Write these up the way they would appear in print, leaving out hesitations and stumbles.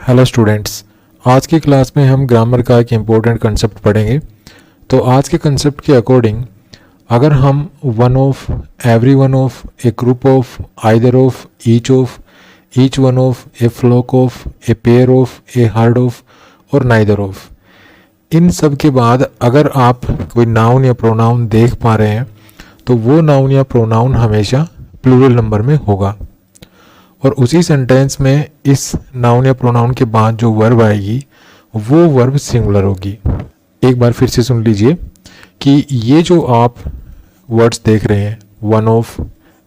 Hello students, आज की class में हम ग्रामर का एक इम्पोर्टेंट कंसेप्ट पढ़ेंगे। तो आज के कंसेप्ट के अकॉर्डिंग अगर हम one of, every one of, a group of, either of, each one of, a flock of, a pair of, a herd of और नाइदर ऑफ, इन सब के बाद अगर आप कोई नाउन या प्रोनाउन देख पा रहे हैं तो वो नाउन या प्रोनाउन हमेशा प्लूरल नंबर में होगा। और उसी सेंटेंस में इस नाउन या प्रोनाउन के बाद जो वर्ब आएगी वो वर्ब सिंगुलर होगी। एक बार फिर से सुन लीजिए कि ये जो आप वर्ड्स देख रहे हैं, one of,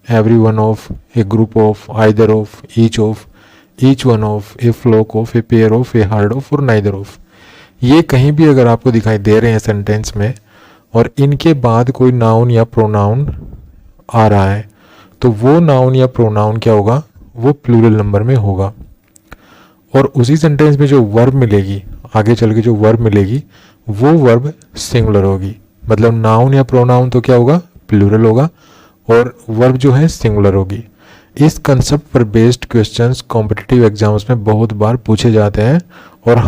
every one of, a group of, either of, each one of, a flock of, a pair of, a herd of और नाइदर ऑफ, ये कहीं भी अगर आपको दिखाई दे रहे हैं सेंटेंस में और इनके बाद कोई नाउन या प्रोनाउन आ रहा है तो वो नाउन या प्रोनाउन क्या होगा, वो प्लूरल नंबर में होगा। और उसी सेंटेंस में जो वर्ब मिलेगी, आगे चल के जो वर्ब मिलेगी वो वर्ब सिंगुलर होगी। मतलब नाउन या प्रोनाउन तो क्या होगा, प्लूरल होगा और वर्ब जो है सिंगुलर होगी। इस कंसेप्ट पर बेस्ड क्वेश्चंस कॉम्पिटिटिव एग्जाम्स में बहुत बार पूछे जाते हैं और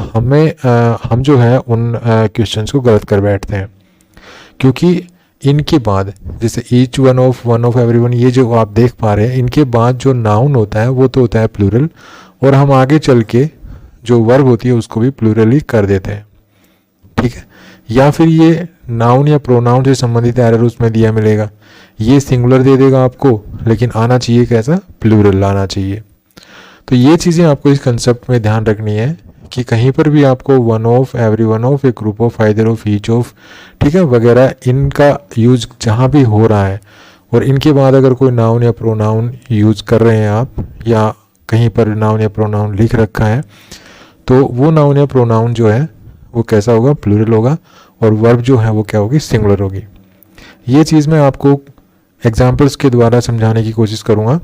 हम जो है उन क्वेश्चंस को गलत कर बैठते हैं, क्योंकि इनके बाद जैसे ईच वन ऑफ एवरीवन, ये जो आप देख पा रहे हैं, इनके बाद जो नाउन होता है वो तो होता है प्लूरल और हम आगे चल के जो वर्ब होती है उसको भी प्लूरल ही कर देते हैं। ठीक है, या फिर ये नाउन या प्रोनाउन से संबंधित एरर उसमें दिया मिलेगा, ये सिंगुलर दे देगा आपको लेकिन आना चाहिए कैसा, प्लूरल आना चाहिए। तो ये चीज़ें आपको इस कंसेप्ट में ध्यान रखनी है कि कहीं पर भी आपको one of, every one of, a group of, either of, each of, ठीक है, वगैरह, इनका यूज जहाँ भी हो रहा है और इनके बाद अगर कोई नाउन या प्रोनाउन यूज कर रहे हैं आप या कहीं पर नाउन या प्रोनाउन लिख रखा है तो वो नाउन या प्रोनाउन जो है वो कैसा होगा, प्लूरल होगा और वर्ब जो है वो क्या होगी, सिंगुलर होगी। ये चीज़ मैं आपको एग्जाम्पल्स के द्वारा समझाने की कोशिश करूँगा।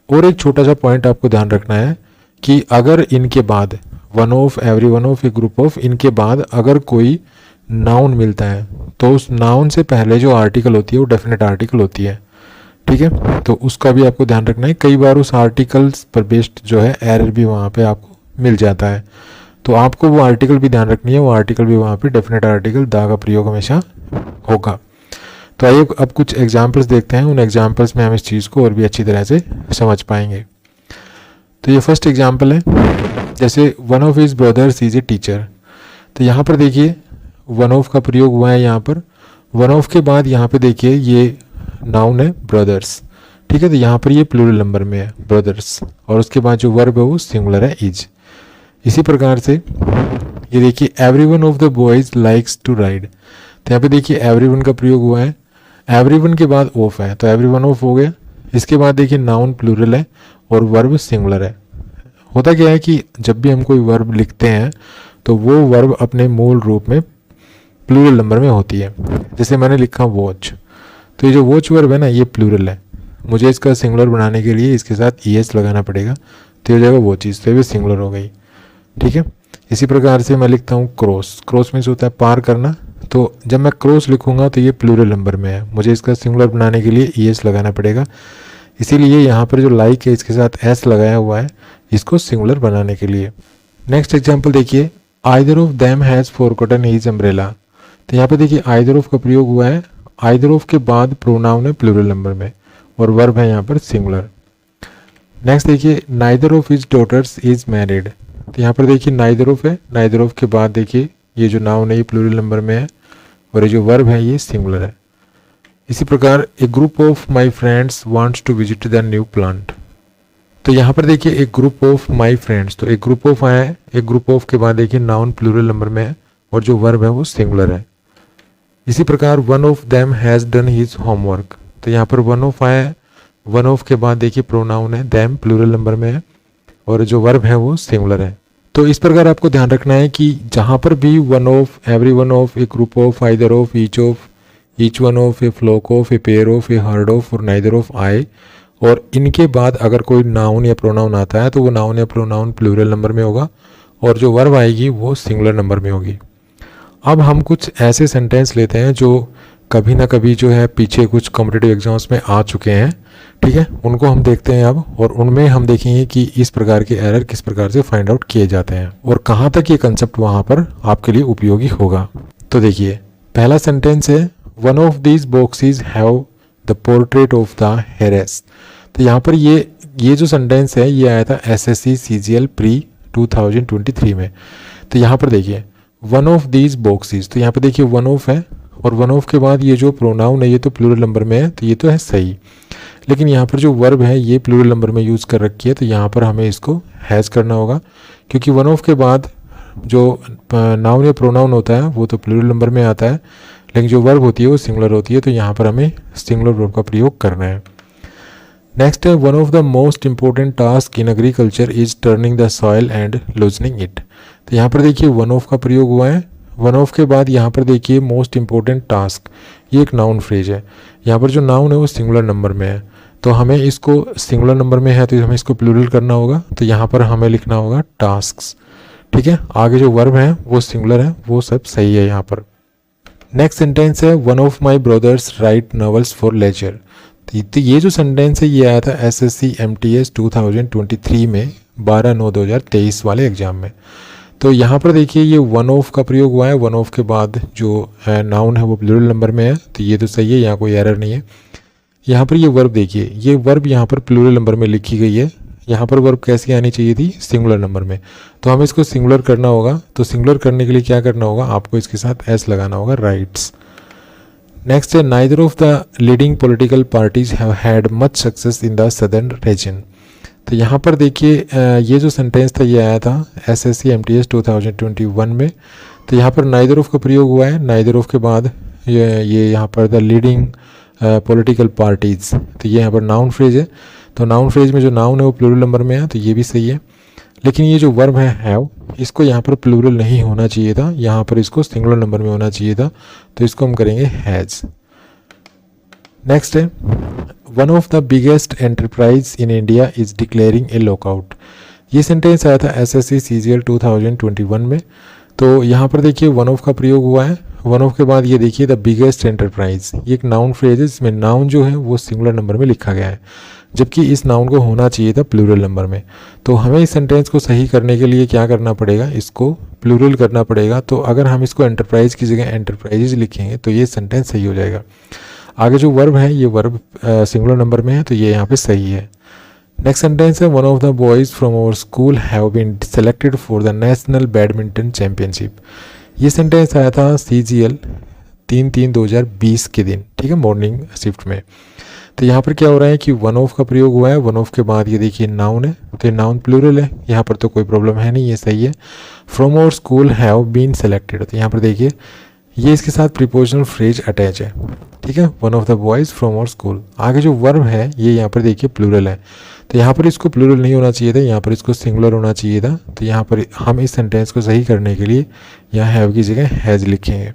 और एक छोटा सा पॉइंट आपको ध्यान रखना है कि अगर इनके बाद one of, every one of, a group of, इनके बाद अगर कोई नाउन मिलता है तो उस नाउन से पहले जो आर्टिकल होती है वो डेफिनेट आर्टिकल होती है। ठीक है, तो उसका भी आपको ध्यान रखना है। कई बार उस आर्टिकल्स पर बेस्ड जो है एरर भी वहाँ पे आपको मिल जाता है, तो आपको वो आर्टिकल भी ध्यान रखनी है, वो आर्टिकल भी वहाँ पे डेफिनेट आर्टिकल दा का प्रयोग हमेशा होगा। तो आइए अब कुछ एग्जाम्पल्स देखते हैं, उन एग्जाम्पल्स में हम इस चीज़ को और भी अच्छी तरह से समझ पाएंगे। तो ये फर्स्ट एग्जाम्पल है, जैसे one of his brothers is a teacher. तो यहाँ पर देखिए वन ऑफ का प्रयोग हुआ है यहाँ पर। वन ऑफ के बाद यहाँ पे देखिए ये नाउन है ब्रदर्स, ठीक है, तो यहाँ पर ये प्लूरल नंबर में है ब्रदर्स और उसके बाद जो वर्ब है वो सिंगुलर है, इज। इसी प्रकार से ये देखिए every one of the boys likes to ride. तो यहाँ पे देखिए एवरी वन का प्रयोग हुआ है, एवरी वन के बाद ऑफ है तो एवरी वन ऑफ हो गया। इसके बाद देखिए नाउन प्लूरल है और वर्ब सिंगुलर है। होता क्या है कि जब भी हम कोई वर्ब लिखते हैं तो वो वर्ब अपने मूल रूप में प्लूरल नंबर में होती है। जैसे मैंने लिखा वॉच, तो ये जो वॉच वर्ब है ना ये प्लूरल है, मुझे इसका सिंगुलर बनाने के लिए इसके साथ ईएस लगाना पड़ेगा तो ये हो जाएगा वॉचेस, तो ये भी सिंगुलर हो गई। ठीक है, इसी प्रकार से मैं लिखता हूँ क्रॉस। क्रॉस मीन्स होता है पार करना, तो जब मैं क्रॉस लिखूंगा तो ये प्लूरल नंबर में है, मुझे इसका सिंगुलर बनाने के लिए ईएस लगाना पड़ेगा। इसीलिए यहाँ पर जो लाइक है इसके साथ एस लगाया हुआ है इसको सिंगुलर बनाने के लिए। नेक्स्ट एग्जाम्पल देखिए, either of them has forgotten his umbrella. तो यहाँ पे देखिए आइदर ऑफ का प्रयोग हुआ है, आइदर ऑफ के बाद प्रोनाउन है प्लूरल नंबर में और वर्ब है यहाँ पर सिंगुलर। नेक्स्ट देखिए neither of his daughters is married. तो यहाँ पर देखिए नाइदर ऑफ है, नाइदर ऑफ के बाद देखिए ये जो नाउन है ये प्लूरल नंबर में है और ये जो वर्ब है ये सिंगुलर है। इसी प्रकार a group of my friends wants to visit the new plant. तो यहाँ पर देखिए एक ग्रुप ऑफ माई फ्रेंड्स, तो एक ग्रुप ऑफ आया है, एक ग्रुप ऑफ के बाद देखिए नाउन प्लूरल नंबर में है और जो वर्ब है वो सिंगुलर है। इसी प्रकार one of them has done his homework. तो यहाँ पर वन ऑफ आया है, वन ऑफ के बाद देखिए प्रोनाउन है देम प्लूरल नंबर में है और जो वर्ब है वो सिंगुलर है। तो इस प्रकार आपको ध्यान रखना है कि जहाँ पर भी one of, every one of, a group of, either of, each one of, a flock of, a pair of, a herd of और नाइदर ऑफ आए और इनके बाद अगर कोई नाउन या प्रोनाउन आता है तो वो नाउन या प्रोनाउन प्लूरल नंबर में होगा और जो वर्ब आएगी वो सिंगुलर नंबर में होगी। अब हम कुछ ऐसे सेंटेंस लेते हैं जो कभी ना कभी जो है पीछे कुछ कॉम्पिटिटिव एग्जाम्स में आ चुके हैं, ठीक है, उनको हम देखते हैं अब, और उनमें हम देखेंगे कि इस प्रकार के एरर किस प्रकार से फाइंड आउट किए जाते हैं और कहाँ तक ये कंसेप्ट वहाँ पर आपके लिए उपयोगी होगा। तो देखिए, पहला सेंटेंस है one of these boxes have the portrait of the Heres. तो यहाँ पर ये जो सेंटेंस है ये आया था SSC CGL प्री 2023 में। तो यहाँ पर देखिए वन ऑफ दीज बॉक्सेस, तो यहाँ पर देखिए वन ऑफ है और वन ऑफ के बाद ये जो प्रोनाउन है ये तो प्लूरल नंबर में है, तो ये तो है सही, लेकिन यहाँ पर जो वर्ब है ये प्लूरल नंबर में यूज़ कर रखी है, तो यहाँ पर हमें इसको हैज़ करना होगा, क्योंकि वन ऑफ के बाद जो नाउन या प्रोनाउन होता है वो तो प्लूरल नंबर में आता है, लेकिन जो वर्ब होती है वो सिंगुलर होती है, तो यहाँ पर हमें सिंगुलर वर्ब का प्रयोग करना है। नेक्स्ट है one of the most important task in agriculture is turning the soil and loosening it. तो यहाँ पर देखिए वन ऑफ का प्रयोग हुआ है, वन ऑफ के बाद यहाँ पर देखिए मोस्ट इंपॉर्टेंट टास्क, ये एक नाउन फ्रेज है। यहाँ पर जो नाउन है वो सिंगुलर नंबर में है, तो हमें इसको सिंगुलर नंबर में है तो हमें इसको प्लूरल करना होगा, तो यहाँ पर हमें लिखना होगा टास्क्स, ठीक है। आगे जो वर्ब है वो सिंगुलर है, वो सब सही है यहाँ पर। नेक्स्ट सेंटेंस है one of my brothers write novels for leisure. तो ये जो सेंटेंस है ये आया था SSC MTS 2023 में 12/9/2023 वाले एग्जाम में। तो यहाँ पर देखिए ये वन ऑफ का प्रयोग हुआ है, वन ऑफ के बाद जो नाउन है वो प्लूरल नंबर में है, तो ये तो सही है, यहाँ कोई एरर नहीं है। यहाँ पर ये वर्ब देखिए, ये वर्ब यहाँ पर प्लूरल नंबर में लिखी गई है, यहाँ पर वर्ब कैसी आनी चाहिए थी, सिंगुलर नंबर में, तो हमें इसको सिंगुलर करना होगा। तो सिंगुलर करने के लिए क्या करना होगा, आपको इसके साथ S लगाना होगा, राइट्स। नेक्स्ट है neither of the leading political parties have had much success in the southern reason. तो यहाँ पर देखिए ये जो सेंटेंस था ये आया था SSC MTS 2021 में। तो यहाँ पर नाइदर ऑफ का प्रयोग हुआ है, नाइदर ऑफ के बाद ये यहाँ पर द लीडिंग पॉलिटिकल पार्टीज, तो ये यहाँ पर नाउन फ्रेज है, तो नाउन फ्रेज में जो नाउन है वो प्लूरल नंबर में है, तो ये भी सही है। लेकिन ये जो वर्ब है हैव, इसको यहाँ पर प्लूरल नहीं होना चाहिए था, यहाँ पर इसको सिंगुलर नंबर में होना चाहिए था, तो इसको हम करेंगे हैज़। नेक्स्ट है one of the biggest enterprise in India is declaring A lockout. ये सेंटेंस आया था SSC CGL 2021 में। तो यहाँ पर देखिए वन ऑफ का प्रयोग हुआ है, वन ऑफ के बाद ये देखिए द बिगेस्ट एंटरप्राइज, ये एक नाउन फ्रेज है जिसमें नाउन जो है वो सिंगुलर नंबर में लिखा गया है, जबकि इस नाउन को होना चाहिए था प्लूरल नंबर में। तो हमें इस सेंटेंस को सही करने के लिए क्या करना पड़ेगा, इसको प्लूरल करना पड़ेगा। तो अगर हम इसको एंटरप्राइज की जगह एंटरप्राइजेज लिखेंगे तो ये सेंटेंस सही हो जाएगा। आगे जो वर्ब है ये वर्ब सिंगुलर नंबर में है, तो ये यहाँ पे सही है। नेक्स्ट सेंटेंस है one of the boys from our school have been selected for the national badminton championship. ये सेंटेंस आया था CGL 3/3/2020 के दिन, ठीक है, मॉर्निंग शिफ्ट में। तो यहाँ पर क्या हो रहा है कि वन ऑफ का प्रयोग हुआ है, वन ऑफ के बाद ये देखिए नाउन है, तो ये नाउन प्लूरल है, यहाँ पर तो कोई प्रॉब्लम है नहीं, ये सही है। From our school have been selected, तो यहाँ पर देखिए ये इसके साथ प्रीपोजिशनल फ्रेज अटैच है, ठीक है, one of the boys from our school. आगे जो वर्ब है ये यहाँ पर देखिए प्लूरल है, तो यहाँ पर इसको प्लूरल नहीं होना चाहिए था, यहाँ पर इसको सिंगुलर होना चाहिए था। तो यहाँ पर हम इस सेंटेंस को सही करने के लिए यहाँ हैव की जगह हैज़ लिखेंगे।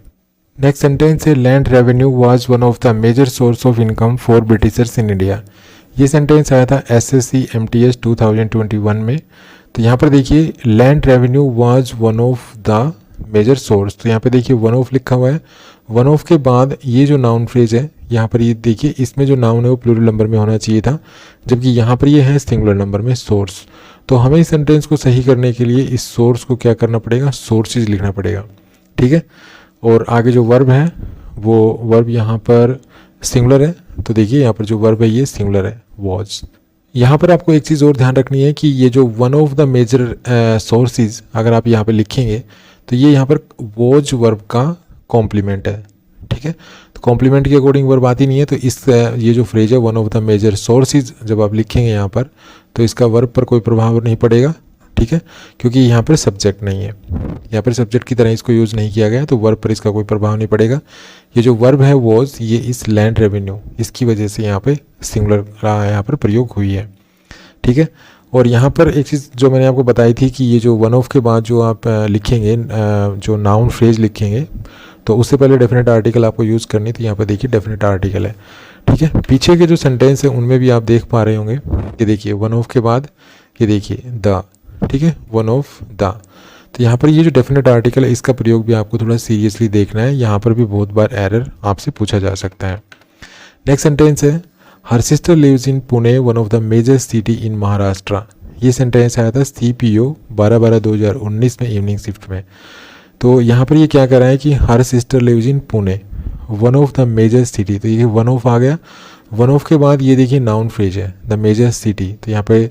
नेक्स्ट सेंटेंस है land revenue was one of the major source of income for Britishers in India. ये सेंटेंस आया था SSC MTS 2021 में। तो यहाँ पर देखिए land revenue was one of the major source, तो यहाँ पे देखिए वन ऑफ लिखा हुआ है, वन ऑफ के बाद ये जो नाउन फ्रेज है यहाँ पर ये देखिए इसमें जो नाउन है वो प्लूरल नंबर में होना चाहिए था, जबकि यहाँ पर ये है सिंगुलर नंबर में सोर्स। तो हमें इस सेंटेंस को सही करने के लिए इस सोर्स को क्या करना पड़ेगा, सोर्सेज लिखना पड़ेगा, ठीक है। और आगे जो वर्ब है वो वर्ब यहाँ पर सिंगुलर है, तो देखिए यहाँ पर जो वर्ब है ये सिंगुलर है, वॉज। यहाँ पर आपको एक चीज़ और ध्यान रखनी है कि ये जो one of the major sources अगर आप यहाँ पे लिखेंगे तो ये यहाँ पर वॉज वर्ब का कॉम्प्लीमेंट है, ठीक है। तो कॉम्प्लीमेंट के अकॉर्डिंग वर्ब आती नहीं है, तो इस ये जो फ्रेज है one of the major sources जब आप लिखेंगे यहाँ पर तो इसका वर्ब पर कोई प्रभाव नहीं पड़ेगा, ठीक है, क्योंकि यहाँ पर सब्जेक्ट नहीं है, यहाँ पर सब्जेक्ट की तरह इसको यूज़ नहीं किया गया, तो वर्ब पर इसका कोई प्रभाव नहीं पड़ेगा। ये जो वर्ब है वॉज, ये इस लैंड रेवेन्यू इसकी वजह से यहाँ पे सिंगुलर का यहाँ पर प्रयोग हुई है, ठीक है। और यहाँ पर एक चीज़ जो मैंने आपको बताई थी कि ये जो वन ऑफ के बाद जो आप लिखेंगे जो नाउन फ्रेज लिखेंगे तो उससे पहले डेफिनेट आर्टिकल आपको यूज़ करनी थी। यहाँ पर देखिए डेफिनेट आर्टिकल है, ठीक है। पीछे के जो सेंटेंस है उनमें भी आप देख पा रहे होंगे, ये देखिए वन ऑफ के बाद ये देखिए द, ठीक है, वन ऑफ द। तो यहाँ पर ये जो डेफिनेट आर्टिकल है इसका प्रयोग भी आपको थोड़ा सीरियसली देखना है, यहाँ पर भी बहुत बार एरर आपसे पूछा जा सकता है। नेक्स्ट सेंटेंस है her sister lives in Pune one of the major city in Maharashtra. ये सेंटेंस आया था CPO 12/12/2019 में इवनिंग शिफ्ट में। तो यहाँ पर ये क्या कर रहा है कि her sister lives in Pune one of the major city, तो ये वन ऑफ आ गया। वन ऑफ के बाद ये देखिए नाउन फ्रेज है द मेजर सिटी, तो यहाँ पे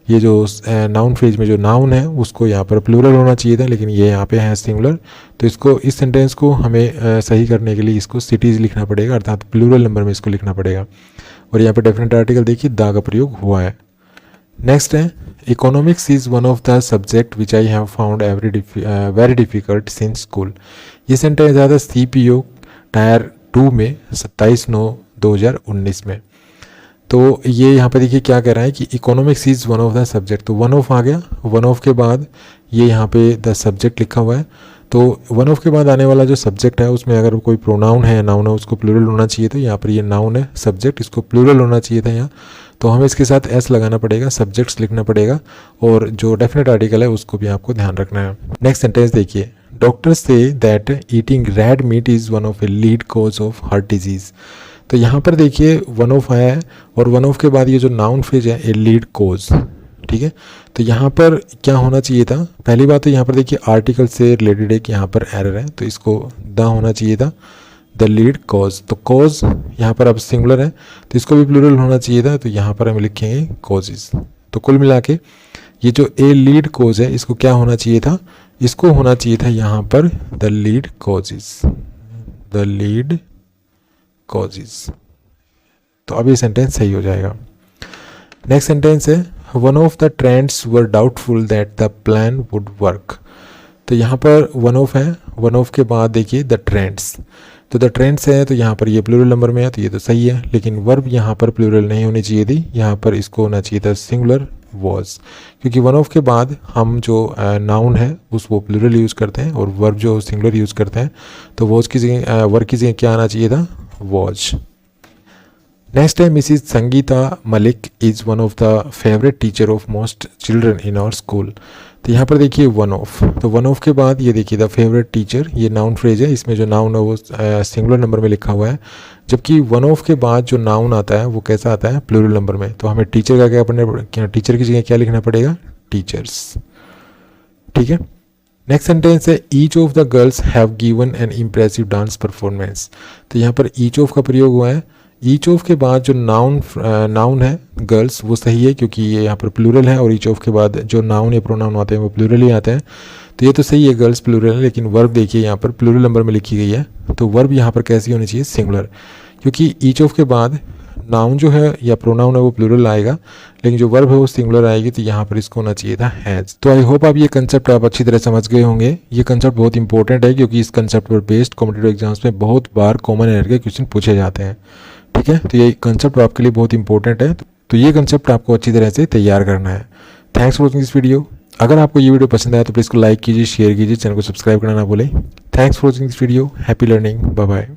ये जो नाउन फ्रेज में जो नाउन है उसको यहाँ पर प्लूरल होना चाहिए था, लेकिन ये यहाँ पे है सिंगुलर। तो इसको इस सेंटेंस को हमें सही करने के लिए इसको सिटीज़ लिखना पड़ेगा, अर्थात प्लूरल नंबर में इसको लिखना पड़ेगा। और यहाँ पे डेफिनेट आर्टिकल देखिए द का प्रयोग हुआ है। नेक्स्ट है economics is one of the subject which I have found very difficult since school. ये सेंटेंस आया था CPO टायर 2 में 27/9/2019 में। तो ये यहाँ पे देखिए क्या कह रहा है कि economics is one of the subject, तो वन ऑफ आ गया। वन ऑफ के बाद ये यहाँ पे द सब्जेक्ट लिखा हुआ है, तो वन ऑफ के बाद आने वाला जो सब्जेक्ट है उसमें अगर कोई प्रोनाउन है या नाउन है उसको प्लूरल होना चाहिए, तो यहाँ पर ये नाउन है सब्जेक्ट, इसको प्लूरल होना चाहिए था यहाँ, तो हमें इसके साथ S लगाना पड़ेगा, सब्जेक्ट्स लिखना पड़ेगा, और जो डेफिनेट आर्टिकल है उसको भी आपको ध्यान रखना है। नेक्स्ट सेंटेंस देखिए doctors say that eating red meat is one of a lead cause of heart disease. तो यहाँ पर देखिए वन ऑफ आया है और वन ऑफ के बाद ये जो नाउन फ्रेज है ए लीड कोज, ठीक है। तो यहाँ पर क्या होना चाहिए था, पहली बात तो यहाँ पर देखिए आर्टिकल से रिलेटेड एक यहाँ पर एरर है, तो इसको द होना चाहिए था द लीड कॉज। तो कॉज यहाँ पर अब सिंगुलर है तो इसको भी प्लूरल होना चाहिए था, तो यहाँ पर हम लिखेंगे कॉजेज। तो कुल मिला के ये जो ए लीड कॉज है इसको क्या होना चाहिए था, इसको होना चाहिए था यहाँ पर the lead causes, the lead causes. तो अब ये सेंटेंस सही हो जाएगा। नेक्स्ट सेंटेंस है one of the trends were doubtful that the plan would work. तो यहाँ पर वन ऑफ है, वन ऑफ के बाद देखिए द ट्रेंड्स, तो द ट्रेंड्स है तो यहाँ पर ये प्लूरल नंबर में है तो ये तो सही है, लेकिन वर्ब यहाँ पर प्लूरल नहीं होनी चाहिए थी, यहाँ पर इसको होना चाहिए था सिंगुलर वॉज, क्योंकि वन ऑफ के बाद हम जो नाउन है उस वो प्लूरल यूज़ करते हैं और वर्ब जो सिंगुलर यूज़ करते हैं, तो वॉज की जगह वर्ब की जगह क्या आना चाहिए था, वॉज। नेक्स्ट है Mrs Sangeeta Malik is one of the favourite teacher of most children in our school. तो यहाँ पर देखिए वन ऑफ, तो वन ऑफ के बाद ये देखिए द फेवरेट टीचर, ये नाउन फ्रेज है, इसमें जो नाउन है वो सिंगुलर नंबर में लिखा हुआ है, जबकि वन ऑफ के बाद जो नाउन आता है वो कैसा आता है, प्लूरल नंबर में। तो हमें टीचर का क्या टीचर की जगह क्या लिखना पड़ेगा, टीचर्स, ठीक है। नेक्स्ट सेंटेंस है each of the girls have given an impressive dance performance. तो यहाँ पर ईच ऑफ का प्रयोग हुआ है, ईच ऑफ के बाद जो नाउन है गर्ल्स वो सही है क्योंकि ये यहाँ पर प्लूरल है, और ईच ऑफ के बाद जो नाउन या प्रोनाउन आते हैं वो प्लूरल ही आते हैं, तो ये तो सही है गर्ल्स प्लूरल है, लेकिन वर्ब देखिए यहाँ पर प्लूरल नंबर में लिखी गई है, तो वर्ब यहाँ पर कैसी होनी चाहिए, सिंगुलर, क्योंकि ईच ऑफ के बाद नाउन जो है या प्रोनाउन है वो प्लूरल आएगा, लेकिन जो वर्ब है वो सिंगुलर आएगी, तो यहाँ पर इसको होना चाहिए था हैज। तो आई होप आप ये कंसेप्ट आप अच्छी तरह समझ गए होंगे। ये कंसेप्ट बहुत इंपॉर्टेंट है क्योंकि इस कंसेप्ट पर बेस्ड कॉम्पिटिटिव एग्जाम्स में बहुत बार कॉमन एरर के क्वेश्चन पूछे जाते हैं, ठीक है। तो ये कंसेप्ट आपके लिए बहुत इंपॉर्टेंट है, तो ये कंसेप्ट आपको अच्छी तरह से तैयार करना है। Thanks for watching this video. अगर आपको ये वीडियो पसंद आया तो प्लीज़ को लाइक कीजिए, शेयर कीजिए, चैनल को सब्सक्राइब करना ना भूलें। Thanks for watching this video. Happy learning, bye bye.